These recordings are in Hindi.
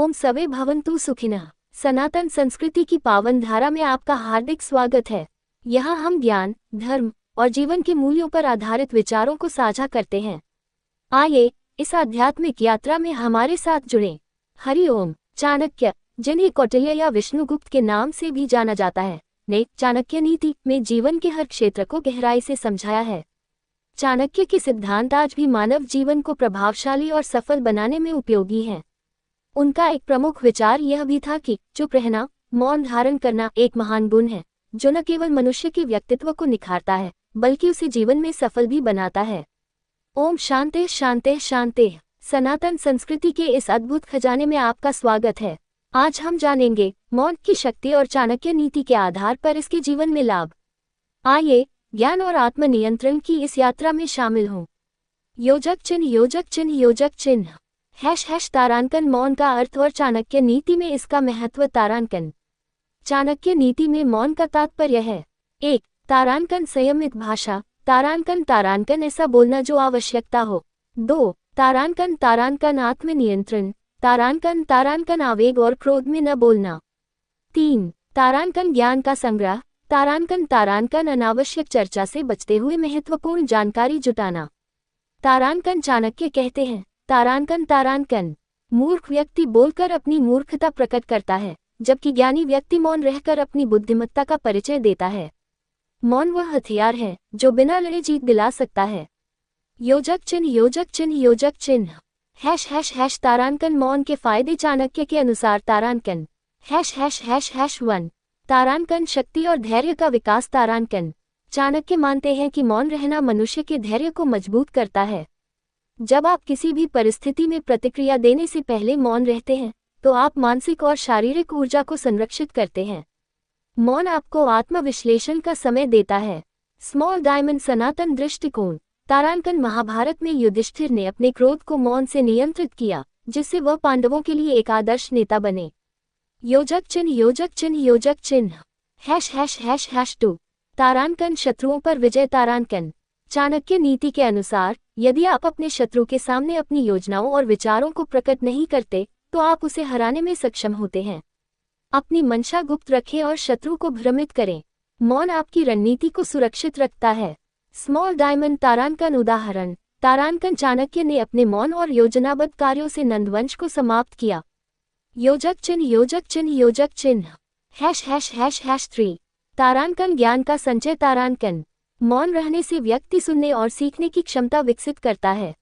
ओम सवे भवन्तु सुखिनः। सनातन संस्कृति की पावन धारा में आपका हार्दिक स्वागत है। यहाँ हम ज्ञान, धर्म और जीवन के मूल्यों पर आधारित विचारों को साझा करते हैं। आइए इस आध्यात्मिक यात्रा में हमारे साथ जुड़ें। हरि ओम। चाणक्य, जिन्हें कौटिल्य या विष्णुगुप्त के नाम से भी जाना जाता है, ने चाणक्य नीति में जीवन के हर क्षेत्र को गहराई से समझाया है। चाणक्य के सिद्धांत आज भी मानव जीवन को प्रभावशाली और सफल बनाने में उपयोगी हैं। उनका एक प्रमुख विचार यह भी था कि चुप रहना, मौन धारण करना एक महान गुण है, जो न केवल मनुष्य के व्यक्तित्व को निखारता है, बल्कि उसे जीवन में सफल भी बनाता है। ओम शांति शांति शांति। सनातन संस्कृति के इस अद्भुत खजाने में आपका स्वागत है। आज हम जानेंगे मौन की शक्ति और चाणक्य नीति के आधार पर इसके जीवन में लाभ। आइए ज्ञान और आत्मनियंत्रण की इस यात्रा में शामिल हों। योजक चिन्ह योजक चिन्ह योजक चिन्ह # तारांकन। मौन का अर्थ और चाणक्य नीति में इसका महत्व। तारांकन। चाणक्य नीति में मौन का तात्पर्य है। 1. तारांकन संयमित भाषा। तारांकन तारांकन ऐसा बोलना जो आवश्यकता हो। 2. तारांकन तारांकन आत्मनियंत्रण। तारांकन तारांकन आवेग और क्रोध में न बोलना। 3. तारांकन ज्ञान का संग्रह। तारांकन तारांकन अनावश्यक चर्चा से बचते हुए महत्वपूर्ण जानकारी जुटाना। तारांकन चाणक्य कहते हैं, तारांकन तारांकन मूर्ख व्यक्ति बोलकर अपनी मूर्खता प्रकट करता है, जबकि ज्ञानी व्यक्ति मौन रहकर अपनी बुद्धिमत्ता का परिचय देता है। मौन वह हथियार है जो बिना लड़े जीत दिला सकता है। योजक चिन्ह योजक चिन्ह योजक चिन्ह # तारांकन। मौन के फायदे चाणक्य के अनुसार। तारांकन # 1. तारांकन शक्ति और धैर्य का विकास। तारांकन चाणक्य मानते हैं कि मौन रहना मनुष्य के धैर्य को मजबूत करता है। जब आप किसी भी परिस्थिति में प्रतिक्रिया देने से पहले मौन रहते हैं, तो आप मानसिक और शारीरिक ऊर्जा को संरक्षित करते हैं। मौन आपको आत्मविश्लेषण का समय देता है। स्मॉल डायमंड सनातन दृष्टिकोण। तारांकन महाभारत में युधिष्ठिर ने अपने क्रोध को मौन से नियंत्रित किया, जिससे वह पांडवों के लिए एक आदर्श नेता बने। योजक चिन्ह योजक चिन्ह योजक चिन्ह # 2. तारांकन शत्रुओं पर विजय। तारांकन चाणक्य नीति के अनुसार, यदि आप अपने शत्रु के सामने अपनी योजनाओं और विचारों को प्रकट नहीं करते, तो आप उसे हराने में सक्षम होते हैं। अपनी मंशा गुप्त रखें और शत्रु को भ्रमित करें। मौन आपकी रणनीति को सुरक्षित रखता है। स्मॉल डायमंड तारांकन उदाहरण। तारांकन चाणक्य ने अपने मौन और योजनाबद्ध कार्यों से नंदवंश को समाप्त किया। योजक चिन्ह योजक चिन्ह योजक चिन्ह # 3. तारांकन ज्ञान का संचय। तारांकन मौन रहने से व्यक्ति सुनने और सीखने की क्षमता विकसित करता है।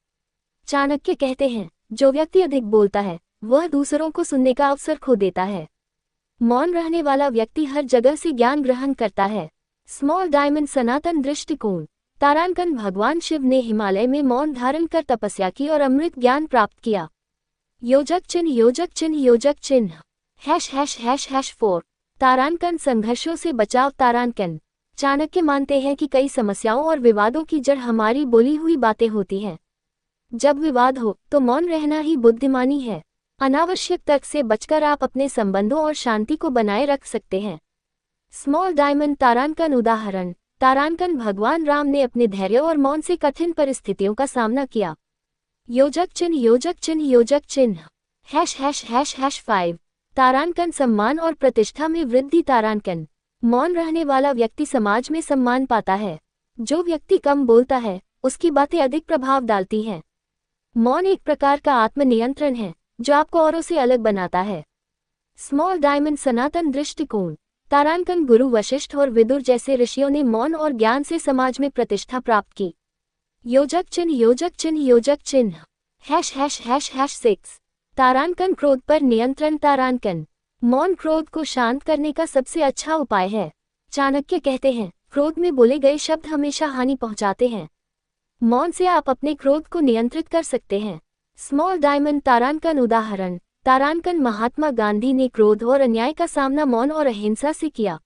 चाणक्य कहते हैं, जो व्यक्ति अधिक बोलता है, वह दूसरों को सुनने का अवसर खो देता है। मौन रहने वाला व्यक्ति हर जगह से ज्ञान ग्रहण करता है। स्मॉल डायमंड सनातन दृष्टिकोण। तारांकन भगवान शिव ने हिमालय में मौन धारण कर तपस्या की और अमृत ज्ञान प्राप्त किया। योजक चिन्ह योजक चिन्ह योजक चिन्ह # 4. तारांकन संघर्षों से बचाव। तारांकन चाणक्य मानते हैं कि कई समस्याओं और विवादों की जड़ हमारी बोली हुई बातें होती हैं। जब विवाद हो तो मौन रहना ही बुद्धिमानी है। अनावश्यक तर्क से बचकर आप अपने संबंधों और शांति को बनाए रख सकते हैं। स्मॉल डायमंड तारांकन उदाहरण। तारांकन भगवान राम ने अपने धैर्य और मौन से कठिन परिस्थितियों का सामना किया। योजक चिन्ह योजक चिन्ह योजक चिन्ह # 5. तारांकन सम्मान और प्रतिष्ठा में वृद्धि। तारांकन मौन रहने वाला व्यक्ति समाज में सम्मान पाता है। जो व्यक्ति कम बोलता है, उसकी बातें अधिक प्रभाव डालती हैं। मौन एक प्रकार का आत्मनियंत्रण है, जो आपको औरों से अलग बनाता है। स्मॉल डायमंड सनातन दृष्टिकोण। तारांकन गुरु वशिष्ठ और विदुर जैसे ऋषियों ने मौन और ज्ञान से समाज में प्रतिष्ठा प्राप्त की। योजक चिन्ह योजक चिन्ह योजक चिन्ह # 6. तारांकन क्रोध पर नियंत्रण। तारांकन मौन क्रोध को शांत करने का सबसे अच्छा उपाय है। चाणक्य कहते हैं, क्रोध में बोले गए शब्द हमेशा हानि पहुंचाते हैं। मौन से आप अपने क्रोध को नियंत्रित कर सकते हैं। स्मॉल डायमंड तारांकन उदाहरण। तारांकन महात्मा गांधी ने क्रोध और अन्याय का सामना मौन और अहिंसा से किया।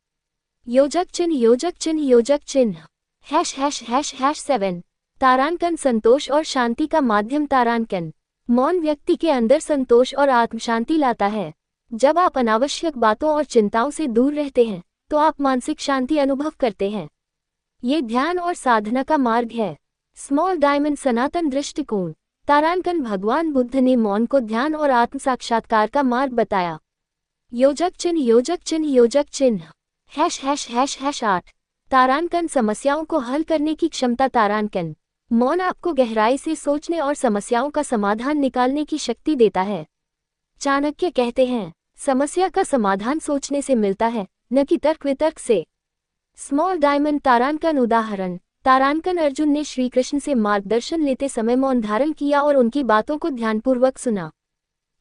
योजक चिन्ह योजक चिन्ह योजक चिन्ह # 7. तारांकन संतोष और शांति का माध्यम। तारांकन मौन व्यक्ति के अंदर संतोष और आत्मशांति लाता है। जब आप अनावश्यक बातों और चिंताओं से दूर रहते हैं, तो आप मानसिक शांति अनुभव करते हैं। ये ध्यान और साधना का मार्ग है। स्मॉल डायमंड सनातन दृष्टिकोण। तारांकन भगवान बुद्ध ने मौन को ध्यान और आत्म साक्षात्कार का मार्ग बताया। योजक चिन्ह योजक चिन्ह योजक चिन्ह #####। 8 तारांकन समस्याओं को हल करने की क्षमता। तारांकन मौन आपको गहराई से सोचने और समस्याओं का समाधान निकालने की शक्ति देता है। चाणक्य कहते हैं, समस्या का समाधान सोचने से मिलता है, न कि तर्क वितर्क से। स्मॉल डायमंड तारांकन उदाहरण। तारांकन अर्जुन ने श्री कृष्ण से मार्गदर्शन लेते समय मौन धारण किया और उनकी बातों को ध्यानपूर्वक सुना।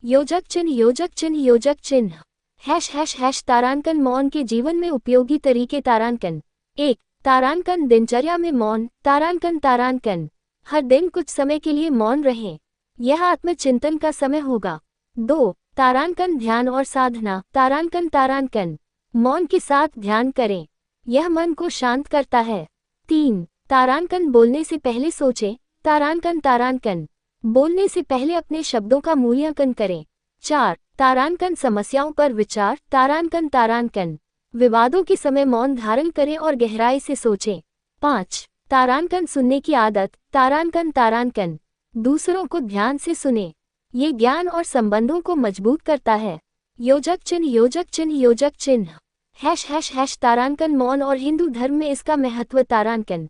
योजक चिन्ह योजक चिन्ह योजक चिन्ह ###। तारांकन मौन के जीवन में उपयोगी तरीके। तारांकन 1 तारांकन दिनचर्या में मौन। तारांकन तारांकन हर दिन कुछ समय के लिए मौन रहें, यह आत्मचिंतन का समय होगा। 2 तारांकन ध्यान और साधना। तारांकन तारांकन मौन के साथ ध्यान करें, यह मन को शांत करता है। 3 तारांकन बोलने से पहले सोचें। तारांकन तारांकन बोलने से पहले अपने शब्दों का मूल्यांकन करें। 4 तारांकन समस्याओं पर विचार। तारांकन तारांकन विवादों के समय मौन धारण करें और गहराई से सोचें। 5 तारांकन सुनने की आदत। तारांकन तारांकन दूसरों को ध्यान से सुने, ये ज्ञान और संबंधों को मजबूत करता है। योजक चिन्ह योजक चिन्ह योजक चिन्ह ###। तारांकन मौन और हिंदू धर्म में इसका महत्व। तारांकन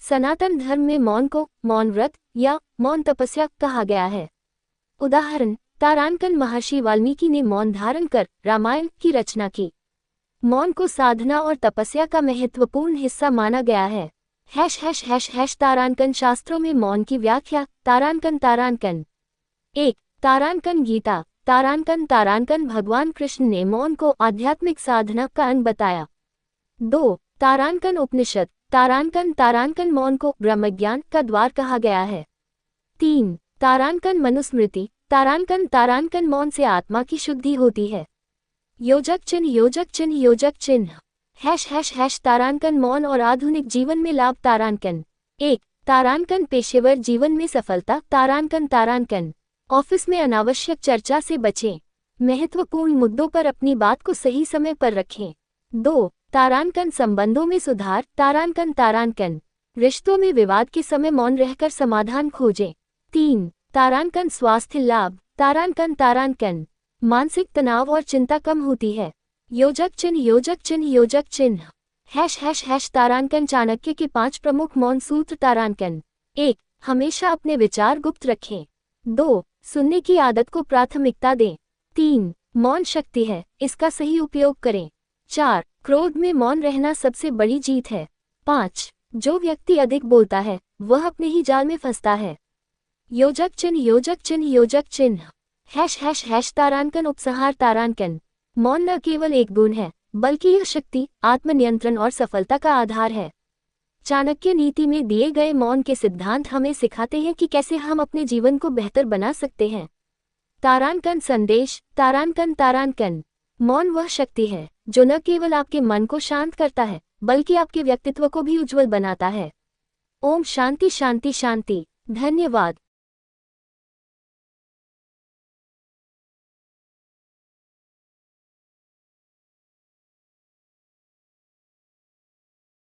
सनातन धर्म में मौन को मौन व्रत या मौन तपस्या कहा गया है। उदाहरण, तारांकन महर्षि वाल्मीकि ने मौन धारण कर रामायण की रचना की। मौन को साधना और तपस्या का महत्वपूर्ण हिस्सा माना गया है। ####। तारांकन शास्त्रों में मौन की व्याख्या। तारांकन तारांकन 1 तारांकन गीता। तारांकन तारांकन भगवान कृष्ण ने मौन को आध्यात्मिक साधना का अंग बताया। 2 तारांकन उपनिषद। तारांकन तारांकन मौन को ब्रह्मज्ञान का द्वार कहा गया है। 3 तारांकन मनुस्मृति। तारांकन तारांकन मौन से आत्मा की शुद्धि होती है। योजक चिन्ह योजक चिन्ह योजक चिन्ह ###। तारांकन मौन और आधुनिक जीवन में लाभ। तारांकन 1 तारांकन पेशेवर जीवन में सफलता। तारांकन तारांकन ऑफिस में अनावश्यक चर्चा से बचें, महत्वपूर्ण मुद्दों पर अपनी बात को सही समय पर रखें। 2 तारांकन संबंधों में सुधार। तारांकन तारांकन रिश्तों में विवाद के समय मौन रहकर समाधान खोजें। 3 तारांकन स्वास्थ्य लाभ। तारांकन तारांकन मानसिक तनाव और चिंता कम होती है। योजक चिन्ह योजक चिन्ह योजक चिन्ह ###। तारांकन चाणक्य के 5 प्रमुख मौन सूत्र। तारांकन 1 हमेशा अपने विचार गुप्त रखें। 2 सुनने की आदत को प्राथमिकता दें। 3 मौन शक्ति है, इसका सही उपयोग करें। 4 क्रोध में मौन रहना सबसे बड़ी जीत है। 5 जो व्यक्ति अधिक बोलता है वह अपने ही जाल में फंसता है। योजक चिन्ह योजक चिन्ह योजक चिन्ह ###। तारांकन उपसंहार। तारांकन मौन न केवल एक गुण है, बल्कि यह शक्ति, आत्मनियंत्रण और सफलता का आधार है। चाणक्य नीति में दिए गए मौन के सिद्धांत हमें सिखाते हैं कि कैसे हम अपने जीवन को बेहतर बना सकते हैं। तारांकन संदेश। तारांकन तारांकन मौन वह शक्ति है जो न केवल आपके मन को शांत करता है, बल्कि आपके व्यक्तित्व को भी उज्जवल बनाता है। ओम शांति शांति शांति। धन्यवाद।